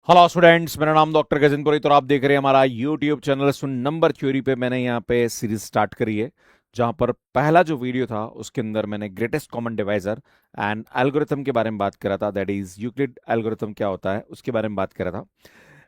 Hello students, मेरा नाम doctor Gajendrapuri और आप देख रहे हैं हमारा यूट्यूब चैनल सुन नंबर थ्योरी पे। मैंने यहाँ पे सीरीज स्टार्ट करी है जहाँ पर पहला जो वीडियो था उसके अंदर मैंने greatest common divisor and algorithm के बारे में बात करा था। दैट इज यूक्लिड एल्गोरिथम क्या होता है उसके बारे में बात करा था।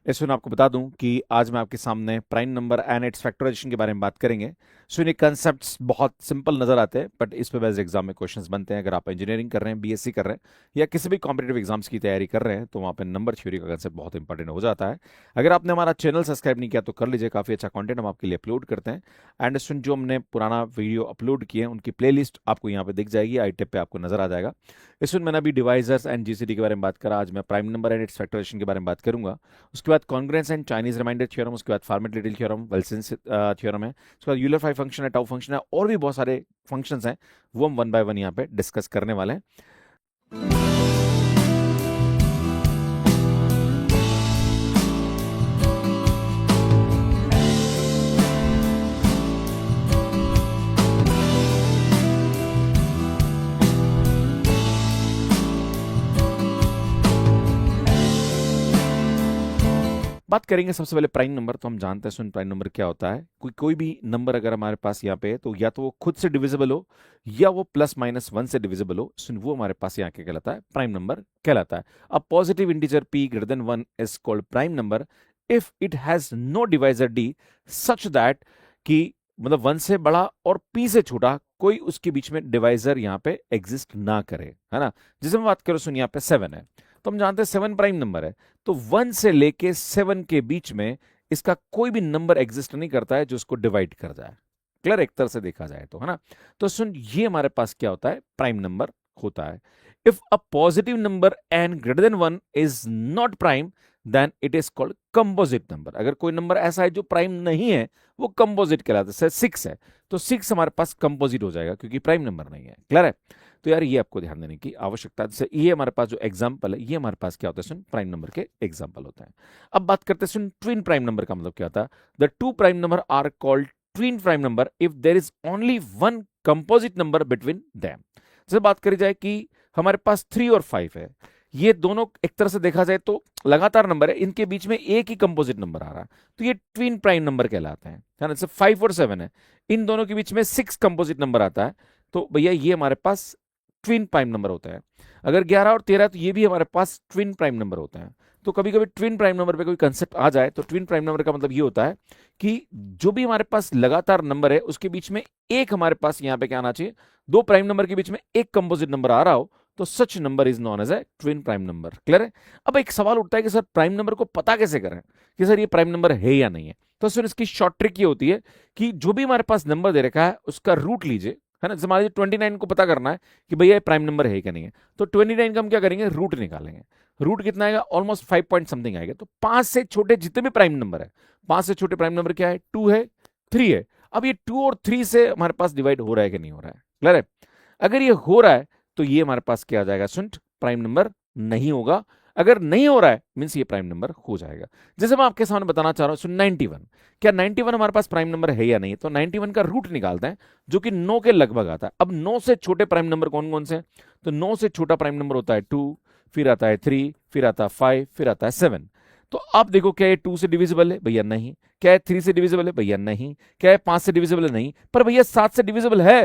इसमें आपको बता दूं कि आज मैं आपके सामने prime number and its factorisation के बारे में बात करेंगे। सो ये कंसेप्ट्स बहुत सिंपल नजर आते हैं, बट इस पे बेस्ड एग्जाम में क्वेश्चंस बनते हैं। अगर आप इंजीनियरिंग कर रहे हैं, बीएससी कर रहे हैं या किसी भी कॉम्पिटेटिव एग्जाम्स की तैयारी कर रहे हैं तो वहाँ पे नंबर थ्योरी का कंसेप्ट बहुत इंपॉर्टेंट हो जाता है। अगर आपने हमारा चैनल सब्सक्राइब नहीं किया तो कर लीजिए, काफ़ी अच्छा कंटेंट हम आपके लिए अपलोड करते हैं। एंड स्टूडेंट, जो हमने पुराना वीडियो अपलोड किए हैं उनकी प्लेलिस्ट आपको यहाँ पे दिख जाएगी, आई टिप पे आपको नजर आ जाएगा। इसमें मैंने अभी डिवाइजर्स एंड जीसीडी के बारे में बात करा, आज मैं prime number and its factorisation के बारे में बात करूंगा। उसके बाद congruence and Chinese remainder theorem, उसके बाद Fermat little theorem, Wilson's theorem है, उसके बाद यूलर फाइव फंक्शन है, टाउ फंक्शन है, और भी बहुत सारे फंक्शंस हैं। वो हम वन बाय वन यहाँ पे डिस्कस करने वाले हैं। बात करेंगे सबसे पहले प्राइम नंबर। तो हम जानते हैं सुन प्राइम नंबर क्या होता है। कोई भी नंबर अगर हमारे पास यहाँ पे है तो या तो वो खुद से डिविजिबल हो या वो प्लस माइनस वन से डिविजिबल हो, सुन वो हमारे पास यहाँ क्या कहलाता है, प्राइम नंबर कहलाता है। A positive integer p greater than 1 is called prime number if it has no divisor d such that कि मतलब वन से बड़ा और p से छोटा कोई उसके बीच में डिवाइजर यहाँ पे एग्जिस्ट ना करे, है ना। जैसे मैं बात करूं, सुन यहाँ पे 7 है तो हम जानते हैं 7 प्राइम नंबर है। तो 1 से लेके 7 के बीच में इसका कोई भी नंबर एग्जिस्ट नहीं करता है जो इसको डिवाइड कर जाए। क्लियर, एक तरह से देखा जाए तो, है ना। तो सुन, ये हमारे पास क्या होता है, प्राइम नंबर होता है। If a positive number n greater than 1 is not prime then it is called composite number. अगर कोई नंबर ऐसा है जो प्राइम नहीं है वो कंपोजिट कहलाता है। 6 है तो 6 हमारे पास कंपोजिट हो जाएगा क्योंकि प्राइम नंबर नहीं है। क्लियर है। तो यार ये आपको ध्यान देने की आवश्यकता है। जैसे ये हमारे पास जो एग्जांपल है ये हमारे पास क्या होता है, सुन प्राइम नंबर के एग्जांपल होते हैं। अब बात करते हैं सुन ट्विन प्राइम नंबर का मतलब क्या होता है। The two prime number are called twin prime number if there is only one composite number between them. जैसे बात करी जाए कि हमारे पास 3 और 5 है, ये दोनों एक तरह से देखा जाए तो लगातार नंबर है, इनके बीच में एक ही कंपोजिट नंबर आ रहा है तो ये ट्विन प्राइम नंबर कहलाते हैं, है ना। जैसे 5 और 7 है, इन दोनों के बीच में 6 कंपोजिट नंबर आता है तो भैया ये हमारे पास ट्विन प्राइम नंबर होता है। अगर 11 और 13 तो ये भी हमारे पास ट्विन प्राइम नंबर होते हैं। तो कभी कभी ट्विन प्राइम नंबर पे कोई कंसेप्ट आ जाए तो ट्विन प्राइम नंबर का मतलब ये होता है कि जो भी हमारे पास लगातार नंबर है उसके बीच में एक हमारे पास यहाँ पे क्या आना चाहिए, दो प्राइम नंबर के बीच में एक कंपोजिट नंबर आ रहा हो तो such number is known as a twin prime number. Clear है। अब एक सवाल उठता है कि सर प्राइम नंबर को पता कैसे करें कि सर ये प्राइम नंबर है या नहीं है। तो सर इसकी शॉर्ट ट्रिक ये होती है कि जो भी हमारे पास नंबर दे रखा है उसका रूट लीजिए, है ना। जैसे मान लीजिए 29 को पता करना है कि भैया ये प्राइम नंबर है क्या नहीं है, तो 29 का हम क्या करेंगे, रूट निकालेंगे। रूट कितना आएगा, ऑलमोस्ट 5 पॉइंट समथिंग आएगा। तो 5 से छोटे जितने भी प्राइम नंबर है, 5 से छोटे प्राइम नंबर क्या है, 2 है, 3 है। अब ये 2 और 3 से हमारे पास डिवाइड हो रहा है कि नहीं हो रहा है। क्लियर है। अगर ये हो रहा है तो ये हमारे पास क्या आ जाएगा, सुन प्राइम नंबर नहीं होगा। अगर नहीं हो रहा है मींस ये प्राइम नंबर हो जाएगा। जैसे मैं आपके सामने बताना चाह रहा हूं, सुन 91, क्या 91 हमारे पास प्राइम नंबर है या नहीं। तो 91 का रूट निकालते हैं जो कि 9 के लगभग आता है। अब 9 से छोटे प्राइम नंबर कौन कौन से हैं, तो 9 से छोटा प्राइम नंबर होता है 2, फिर आता है 3, फिर आता है 5, फिर आता है 7। तो आप देखो क्या ये 2 से डिविजिबल है, भैया नहीं। क्या है 3 से डिविजिबल है, भैया नहीं। क्या है 5 से डिविजिबल है, नहीं। पर भैया 7 से डिविजिबल है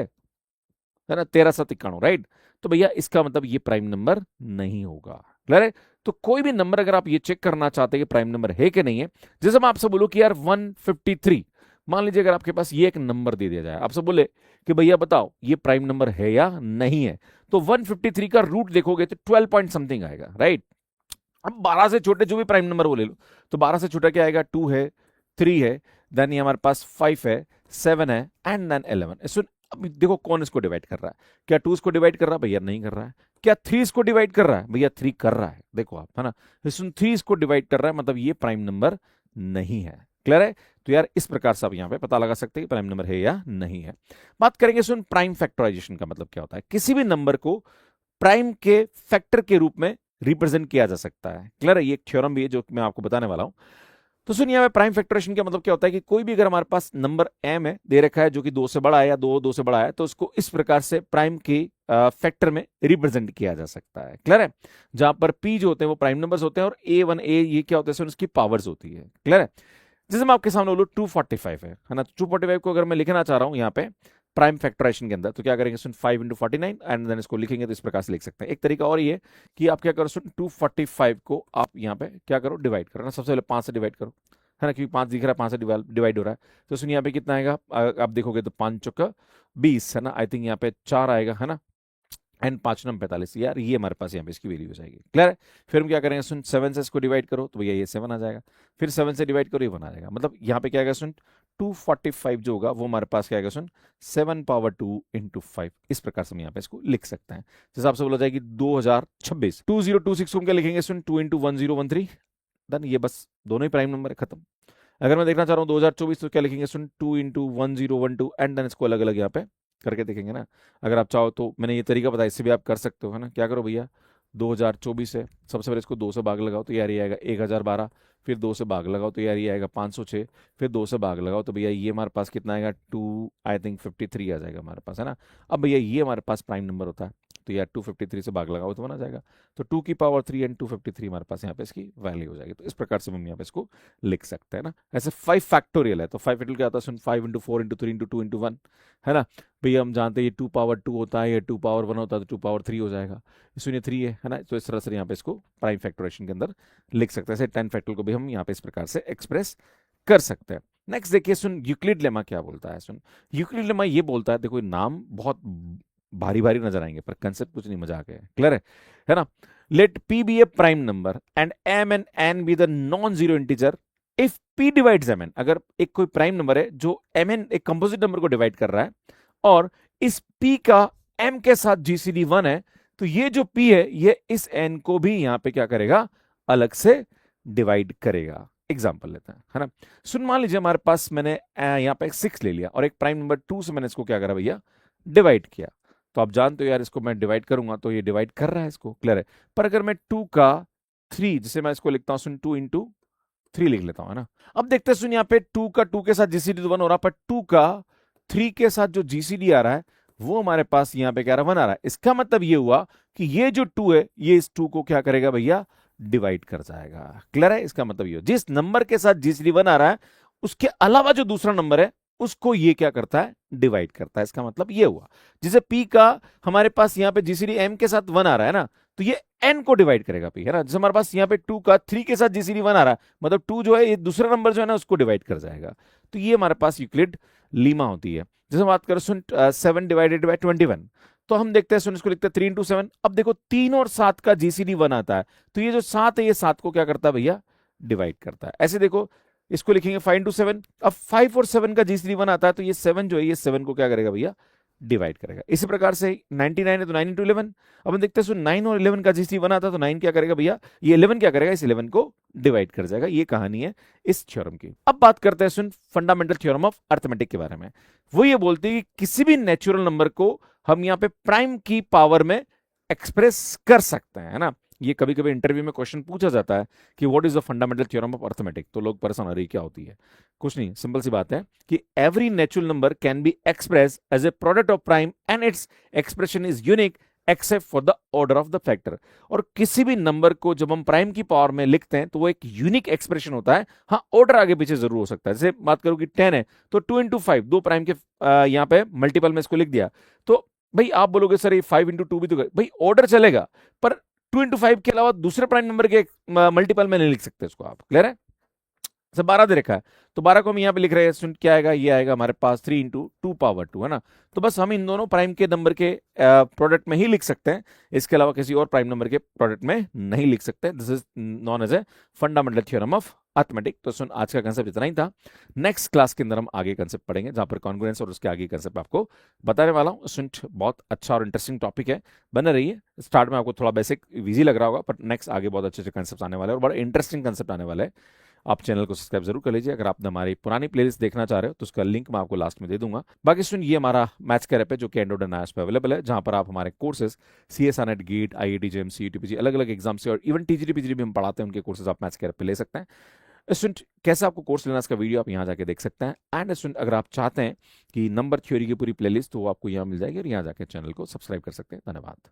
ना, 13 7 91, राइट। तो भैया इसका मतलब ये प्राइम नंबर नहीं होगा। क्लियर है। तो कोई भी नंबर अगर आप ये चेक करना चाहते हैं कि प्राइम नंबर है कि नहीं है, जैसे मैं आपसे बोलूं कि यार 153, मान लीजिए अगर आपके पास ये एक नंबर दे दिया जाए, आपसे बोले कि भैया बताओ ये प्राइम नंबर है या नहीं है, तो 153 का रूट देखोगे तो 12 पॉइंट समथिंग आएगा, राइट। अब 12 से छोटे जो भी प्राइम नंबर वो ले लो, तो 12 से छोटा क्या आएगा, 2 है, 3 है, देन ये हमारे पास 5 है, 7 है एंड देन 11। सुन अब देखो कौन इसको डिवाइड कर रहा है, क्या 2 इसको डिवाइड कर रहा है, भैया नहीं कर रहा है। क्या 3 इसको डिवाइड कर रहा है, भैया 3 कर रहा है। देखो आप, है ना। सुन 3 इसको डिवाइड कर रहा है मतलब ये प्राइम नंबर नहीं है। क्लियर है। तो यार इस प्रकार से आप यहां पे पता लगा सकते हैं कि प्राइम नंबर है या नहीं है। बात करेंगे सुन प्राइम फैक्टराइजेशन का मतलब क्या होता है। किसी भी नंबर को प्राइम के फैक्टर के रूप में रिप्रेजेंट किया जा सकता है। क्लियर है। ये एक थ्योरम भी है जो मैं आपको बताने वाला हूं। तो सुनिए यहाँ पे प्राइम फैक्टराइजेशन का मतलब क्या होता है कि कोई भी अगर हमारे पास नंबर m है दे रखा है जो कि 2 से बड़ा है या 2 से बड़ा है, तो उसको इस प्रकार से प्राइम के फैक्टर में रिप्रेजेंट किया जा सकता है। क्लियर है? जहां पर p जो होते हैं वो प्राइम नंबर्स होते हैं और a1 a ये क्या होता है, उसकी पावर्स होती है। क्लियर है? जैसे मैं आपके सामने बोलूँ 245 है ना, 245 को अगर मैं लिखना चाह रहा हूं यहाँ पे प्राइम फैक्टराइजेशन के अंदर, तो क्या करेंगे सुन 5 इंटू 49 एंड देन इसको लिखेंगे तो इस प्रकार से लिख सकते हैं। एक तरीका और ये कि आप क्या करो सुन 245 को आप यहाँ पे क्या करो डिवाइड करो ना, सबसे पहले 5 से डिवाइड करो, है ना, क्योंकि 5 दिख रहा है 5 से डिवाइड हो रहा है। तो सुन यहाँ पे कितना आएगा, आप देखोगे तो 5 चौका 20 है ना, आई थिंक यहाँ पे 4 आएगा है ना, एंड 5 नम 45 यार, ये हमारे पास यहाँ पे इसकी वैल्यू हो जाएगी। क्लियर है? फिर हम क्या करेंगे सुन 7 से इसको डिवाइड करो तो भैया ये 7 आ जाएगा, फिर 7 से डिवाइड करो ये 1 आ जाएगा। मतलब यहाँ पे क्या आएगा सुन 245 जो होगा वो हमारे पास क्या आएगा सुन 7 पावर 2 इंटू 5, इस प्रकार से हम यहाँ पे इसको लिख सकते हैं। जैसे आपसे बोला जाएगी 2026 2026 को हम क्या लिखेंगे सुन 2 इंटू 1013, देन ये बस दोनों ही प्राइम नंबर है, खत्म। अगर मैं देखना चाह रहा हूँ 2024 तो क्या लिखेंगे सुन 2 इंटू 1012 एंड देन इसको अलग अलग यहाँ पे करके देखेंगे ना। अगर आप चाहो तो मैंने ये तरीका बताया, इससे भी आप कर सकते हो है ना। क्या करो भैया 2024 है, सबसे पहले इसको 2 से भाग लगाओ तो यार ये आएगा 1012, फिर 2 से भाग लगाओ तो यार ये आएगा 506, फिर 2 से भाग लगाओ तो भैया ये हमारे पास कितना आएगा 2 आई थिंक 53 आ जाएगा हमारे पास, है ना। अब भैया ये हमारे पास प्राइम नंबर होता है तो यार 253 से भाग लगाओ तो बना जाएगा, तो 2 की पावर 3 एंड 253 हमारे पास यहाँ पे इसकी वैल्यू हो जाएगी। तो इस प्रकार से हम यहाँ पे इसको लिख सकते हैं ना। ऐसे 5 फैक्टोरियल है तो 5 फैक्टोरियल क्या होता है सुन 5 इंटू 4 इंटू 3 इंटू 2 इंटू 1, है ना। भैया हम जानते हैं ये 2 पावर 2 होता है, ये 2 पावर 1 होता है तो 2 पावर 3 हो जाएगा, सुनिए 3 है ना। तो इस तरह से यहाँ पे इसको प्राइम फैक्टराइजेशन के अंदर लिख सकते हैं। ऐसे 10 फैक्टोरियल को भी हम यहाँ पे इस प्रकार से एक्सप्रेस कर सकते हैं। नेक्स्ट देखिए सुन यूक्लिड लेमा क्या बोलता है। सुन यूक्लिड लेमा ये बोलता है, देखो नाम बहुत भारी भारी नजर आएंगे पर कंसेप्ट कुछ नहीं मजाक है। क्लियर है ना। Let p be a prime number and m and n be the non zero integer if p divides mn। अगर एक कोई प्राइम नंबर है जो mn एक कंपोजिट नंबर को डिवाइड कर रहा है और इस p का m के साथ जीसीडी 1 है, तो ये जो p है ये इस n को भी यहां पे क्या करेगा, अलग से डिवाइड करेगा। एग्जाम्पल लेते हैं, है ना। सुन मान लीजिए हमारे पास मैंने यहाँ पे 6 ले लिया और एक प्राइम नंबर 2 से मैंने इसको क्या करा भैया डिवाइड किया, तो आप जानते हो यार इसको मैं डिवाइड करूंगा तो ये डिवाइड कर रहा है इसको। क्लियर है? पर अगर मैं 2 का 3, जिसे मैं इसको लिखता हूं सुन 2 इंटू 3 लिख लेता हूं, है ना। अब देखते हैं सुन यहाँ पे 2 का 2 के साथ जीसीडी 1 हो रहा, पर 2 का 3 के साथ जो जीसीडी आ रहा है वो हमारे पास यहाँ पे क्या रहा 1 आ रहा है। इसका मतलब ये हुआ कि ये जो 2 है ये इस 2 को क्या करेगा भैया डिवाइड कर जाएगा। क्लियर है? इसका मतलब ये जिस नंबर के साथ जीसीडी 1 आ रहा है उसके अलावा जो दूसरा नंबर है उसको ये क्या करता है डिवाइड करता है। इसका मतलब ये हुआ जैसे p का हमारे पास यहाँ पे जीसीडी m के साथ 1 आ रहा है ना, तो ये n को डिवाइड करेगा p, है ना। जैसे हमारे पास यहाँ पे 2 का 3 के साथ जीसीडी 1 आ रहा है, मतलब 2 जो है ये दूसरा नंबर जो है ना उसको डिवाइड कर जाएगा। तो ये हमारे पास यूक्लिड लीमा होती है। जैसे बात करें सुन 7 डिवाइडेड बाय 21, तो हम देखते हैं सुन इसको लिखते हैं 3 इंटू 7। अब देखो 3 और 7 का जीसीडी 1 आता है, तो ये जो 7 है ये 7 को क्या करता है भैया डिवाइड करता है। ऐसे देखो इसको लिखेंगे 5 इंटू 7, अब 5 और 7 का जीसीडी 1 आता है, तो ये 7 जो है ये 7 को क्या करेगा भैया डिवाइड करेगा। इसी प्रकार से 99 है तो 9 इंटू 11, अब हम देखते हैं सुन 9 और 11 का जीसीडी 1 आता है तो 9 क्या करेगा भैया, ये 11 क्या करेगा इस 11 को डिवाइड कर जाएगा। ये कहानी है इस थ्योरम की। अब बात करते हैं सुन फंडामेंटल थ्योरम ऑफ अर्थमेटिक के बारे में। वो ये बोलती है कि किसी भी नेचुरल नंबर को हम यहाँ पे प्राइम की पावर में एक्सप्रेस कर सकते हैं, है ना। ये कभी कभी इंटरव्यू में क्वेश्चन पूछा जाता है कि what is the fundamental theorem of arithmetic, तो लोग परेशान हो रही क्या होती है। कुछ नहीं, सिंपल सी बात है कि every natural number can be express as a product of prime and its expression is unique except for the order of the factor. और किसी भी नंबर को जब हम प्राइम की पावर में लिखते हैं तो वो एक यूनिक एक्सप्रेशन होता है। हाँ, ऑर्डर आगे पीछे जरूर हो सकता है। जैसे बात करूं कि 10 है तो 2 इंटू 5 दो प्राइम के यहाँ पे मल्टीपल में इसको लिख दिया, तो भाई आप बोलोगे सर ये 5 इंटू 2 भी तो भाई ऑर्डर चलेगा, पर 2 इंटू 5 के अलावा दूसरे प्राइम नंबर के मल्टीपल में नहीं लिख सकते इसको आप। क्लियर है? जैसे 12 दे रखा है तो 12 को हम यहाँ पे लिख रहे हैं, क्या आएगा, ये आएगा हमारे पास 3 इंटू 2 पावर 2, है ना। तो बस हम इन दोनों प्राइम के नंबर के प्रोडक्ट में ही लिख सकते हैं, इसके अलावा किसी और प्राइम नंबर के प्रोडक्ट में नहीं लिख सकते। This is known as a fundamental theorem of arithmetic. तो सुन आज का कंसेप्ट इतना ही था। नेक्स्ट क्लास के अंदर हम आगे कंसेप्ट पढ़ेंगे जहां पर कॉन्ग्रुएंस और उसके आगे कंसेप्ट आपको बताने वाला हूं। सुन बहुत अच्छा और इंटरेस्टिंग टॉपिक है, बने रहिए। स्टार्ट में आपको थोड़ा बेसिक इजी लग रहा होगा, पर नेक्स्ट आगे बहुत अच्छे अच्छे कंसेप्ट आने वाले हैं और बड़ा इंटरेस्टिंग कंसेप्ट आने वाले हैं। आप चैनल को सब्सक्राइब जरूर कर लीजिए। अगर आपने हमारी पुरानी प्लेलिस्ट देखना चाह रहे हो तो उसका लिंक मैं आपको लास्ट में दे दूंगा। बाकी सुन ये हमारा मैथ्स का ऐप है जो कि एंड्रॉइड एंड आईओएस पे अवेलेबल है, जहां पर आप हमारे courses CSR NET, GATE, IIT JAM, CET, PG अलग अलग एग्जाम से और इवन टीजीटी पीजीटी भी हम पढ़ाते हैं, उनके कोर्सेज आप मैथ्स के ऐप पे ले सकते हैं। स्टूडेंट कैसा आपको कोर्स लेना, इसका वीडियो आप यहाँ जाके देख सकते हैं। एंड स्टूडेंट अगर आप चाहते हैं कि नंबर थ्योरी की पूरी प्लेलिस्ट, तो वो आपको यहाँ मिल जाएगी और यहाँ जाके चैनल को सब्सक्राइब कर सकते हैं। धन्यवाद।